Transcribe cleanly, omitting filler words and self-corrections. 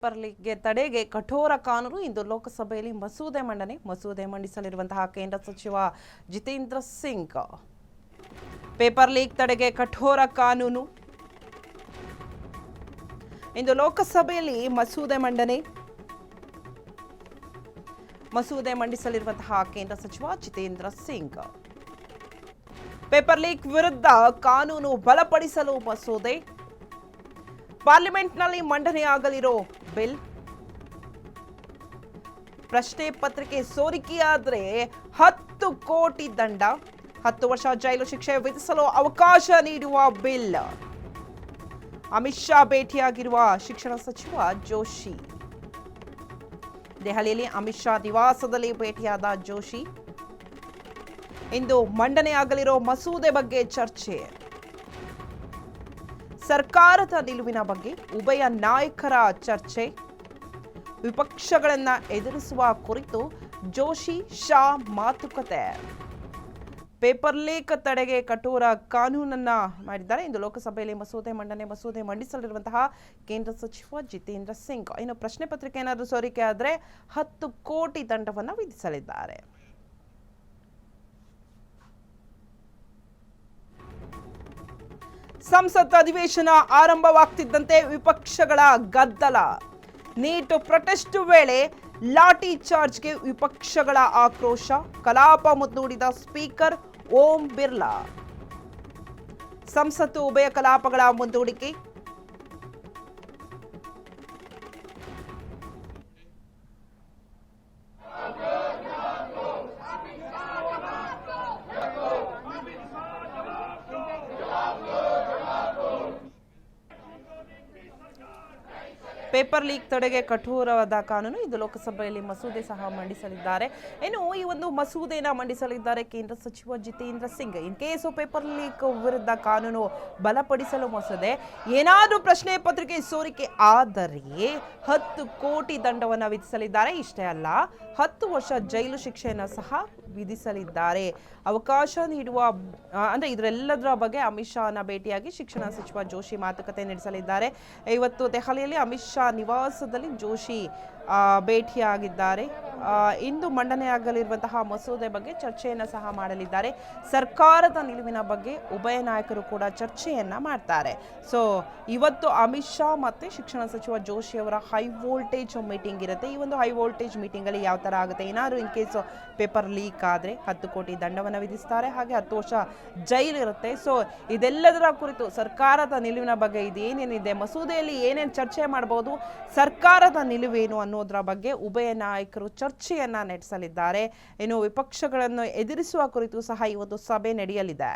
Paper ತಡೆಗೆ ಕಠೋರ ಕಾನೂನು ಇಂದು ಲೋಕಸಭೆಯಲ್ಲಿ ಮಸೂದೆ ಮಂಡಿಸಲಿರುವಂತಹ ಕೇಂದ್ರ ಸಚಿವ ಜಿತೇಂದ್ರ ಸಿಂಗ್. ಪೇಪರ್ ಲೀಕ್ ತಡೆಗೆ ಕಠೋರ ಕಾನೂನು ಇಂದು ಲೋಕಸಭೆಯಲ್ಲಿ ಮಸೂದೆ ಮಂಡಿಸಲಿರುವಂತಹ ಕೇಂದ್ರ ಸಚಿವ ಜಿತೇಂದ್ರ ಸಿಂಗ್. ಪೇಪರ್ ಲೀಕ್ ವಿರುದ್ಧ ಕಾನೂನು ಬಲಪಡಿಸಲು ಮಸೂದೆ, ಪಾರ್ಲಿಮೆಂಟ್ನಲ್ಲಿ ಮಂಡನೆಯಾಗಲಿರೋ ಬಿಲ್, ಪ್ರಶ್ನೆ ಪತ್ರಿಕೆ ಸೋರಿಕೆಯಾದರೆ 10 ಕೋಟಿ ದಂಡ, 10 ವರ್ಷ ಜೈಲು ಶಿಕ್ಷೆ ವಿಧಿಸಲು ಅವಕಾಶ ನೀಡುವ ಬಿಲ್. ಅಮಿತ್ ಶಾ ಭೇಟಿಯಾಗಿರುವ ಶಿಕ್ಷಣ ಸಚಿವ ಜೋಶಿ. ದೆಹಲಿಯಲ್ಲಿ ಅಮಿತ್ ಶಾ ನಿವಾಸದಲ್ಲಿ ಭೇಟಿಯಾದ ಜೋಶಿ. ಇಂದು ಮಂಡನೆಯಾಗಲಿರೋ ಮಸೂದೆ ಬಗ್ಗೆ ಚರ್ಚೆ, ಸರ್ಕಾರದ ನಿಲುವಿನ ಬಗ್ಗೆ ಉಭಯ ನಾಯಕರ ಚರ್ಚೆ, ವಿಪಕ್ಷಗಳನ್ನು ಎದುರಿಸುವ ಕುರಿತು ಜೋಶಿ ಶಾ ಮಾತುಕತೆ. ಪೇಪರ್ ಲೀಕ್ ತಡೆಗೆ ಕಠೋರ ಕಾನೂನನ್ನ ಮಾಡಿದ್ದಾರೆ. ಇಂದು ಲೋಕಸಭೆಯಲ್ಲಿ ಮಸೂದೆ ಮಂಡಿಸಲಿರುವಂತಹ ಕೇಂದ್ರ ಸಚಿವ ಜಿತೇಂದ್ರ ಸಿಂಗ್. ಇನ್ನು ಪ್ರಶ್ನೆ ಪತ್ರಿಕೆ ಏನಾದರೂ ಸೋರಿಕೆ ಆದರೆ 10 ಕೋಟಿ ದಂಡವನ್ನು ವಿಧಿಸಲಿದ್ದಾರೆ. ಸಂಸತ್ ಅಧಿವೇಶನ ಆರಂಭವಾಗ್ತಿದ್ದಂತೆ ವಿಪಕ್ಷಗಳ ಗದ್ದಲ. ನೀಟ್ ಪ್ರೊಟೆಸ್ಟ್ ವೇಳೆ ಲಾಠಿ ಚಾರ್ಜ್ಗೆ ವಿಪಕ್ಷಗಳ ಆಕ್ರೋಶ. ಕಲಾಪ ಮುಂದೂಡಿದ ಸ್ಪೀಕರ್ ಓಂ ಬಿರ್ಲಾ. ಸಂಸತ್ತು ಉಭಯ ಕಲಾಪಗಳ ಮುಂದೂಡಿಕೆ. ಪೇಪರ್ ಲೀಕ್ ತಡೆಗೆ ಕಠೋರವಾದ ಕಾನೂನು ಇಂದು ಲೋಕಸಭೆಯಲ್ಲಿ ಮಸೂದೆ ಸಹ ಮಂಡಿಸಲಿದ್ದಾರೆ. ಇನ್ನು ಈ ಒಂದು ಮಸೂದೆಯನ್ನು ಮಂಡಿಸಲಿದ್ದಾರೆ ಕೇಂದ್ರ ಸಚಿವ Jitendra Singh. In case paper leak ವಿರುದ್ಧ ಕಾನೂನು ಬಲಪಡಿಸಲು ಮಸೂದೆ, ಏನಾದರೂ ಪ್ರಶ್ನೆ ಪತ್ರಿಕೆ ಸೋರಿಕೆ ಆದರೆ 10 ಕೋಟಿ ದಂಡವನ್ನು ವಿಧಿಸಲಿದ್ದಾರೆ. ಇಷ್ಟೇ ಅಲ್ಲ, 10 ವರ್ಷ ಜೈಲು ಶಿಕ್ಷೆಯನ್ನು ಸಹ ವಿಧಿಸಲಿದ್ದಾರೆ. ಅವಕಾಶ ನೀಡುವ ಅಂದ್ರೆ ಇದರೆಲ್ಲದರ ಬಗ್ಗೆ ಅಮಿತ್ ಶಾನ ಭೇಟಿಯಾಗಿ ಶಿಕ್ಷಣ ಸಚಿವ ಜೋಶಿ ಮಾತುಕತೆ ನಡೆಸಲಿದ್ದಾರೆ. ಇವತ್ತು ದೆಹಲಿಯಲ್ಲಿ ಅಮಿತ್ ಶಾ ನಿವಾಸದಲ್ಲಿ ಜೋಶಿ ಭೇಟಿಯಾಗಿದ್ದಾರೆ. ಇಂದು ಮಂಡನೆಯಾಗಲಿರುವಂತಹ ಮಸೂದೆ ಬಗ್ಗೆ ಚರ್ಚೆಯನ್ನು ಸಹ ಮಾಡಲಿದ್ದಾರೆ. ಸರ್ಕಾರದ ನಿಲುವಿನ ಬಗ್ಗೆ ಉಭಯ ನಾಯಕರು ಕೂಡ ಚರ್ಚೆಯನ್ನ ಮಾಡ್ತಾರೆ. ಸೊ ಇವತ್ತು ಅಮಿತ್ ಶಾ ಮತ್ತೆ ಶಿಕ್ಷಣ ಸಚಿವ ಜೋಶಿ ಅವರ ಹೈ ವೋಲ್ಟೇಜ್ ಮೀಟಿಂಗ್ ಇರುತ್ತೆ. ಈ ಒಂದು ಹೈ ವೋಲ್ಟೇಜ್ ಮೀಟಿಂಗ್ ಅಲ್ಲಿ ಯಾವ ತರ ಆಗುತ್ತೆ, ಏನಾದ್ರು ಇನ್ ಕೇಸ್ ಪೇಪರ್ ಲೀಕ್ ಆದ್ರೆ 10 ಕೋಟಿ ದಂಡವನ್ನು ವಿಧಿಸ್ತಾರೆ, ಹಾಗೆ 10 ವರ್ಷ ಜೈಲು ಇರುತ್ತೆ. ಸೊ ಇದೆಲ್ಲದರ ಕುರಿತು ಸರ್ಕಾರದ ನಿಲುವಿನ ಬಗ್ಗೆ ಇದೇನೇನಿದೆ, ಮಸೂದೆಯಲ್ಲಿ ಏನೇನು ಚರ್ಚೆ ಮಾಡಬಹುದು, ಸರ್ಕಾರದ ನಿಲುವೇನು ಅನ್ನೋದರ ಬಗ್ಗೆ ಉಭಯ ನಾಯಕರು ಚರ್ಚೆಯನ್ನ ನಡೆಸಲಿದ್ದಾರೆ. ಇನ್ನು ವಿಪಕ್ಷಗಳನ್ನು ಎದುರಿಸುವ ಕುರಿತು ಸಹ ಇವತ್ತು ಸಭೆ ನಡೆಯಲಿದೆ.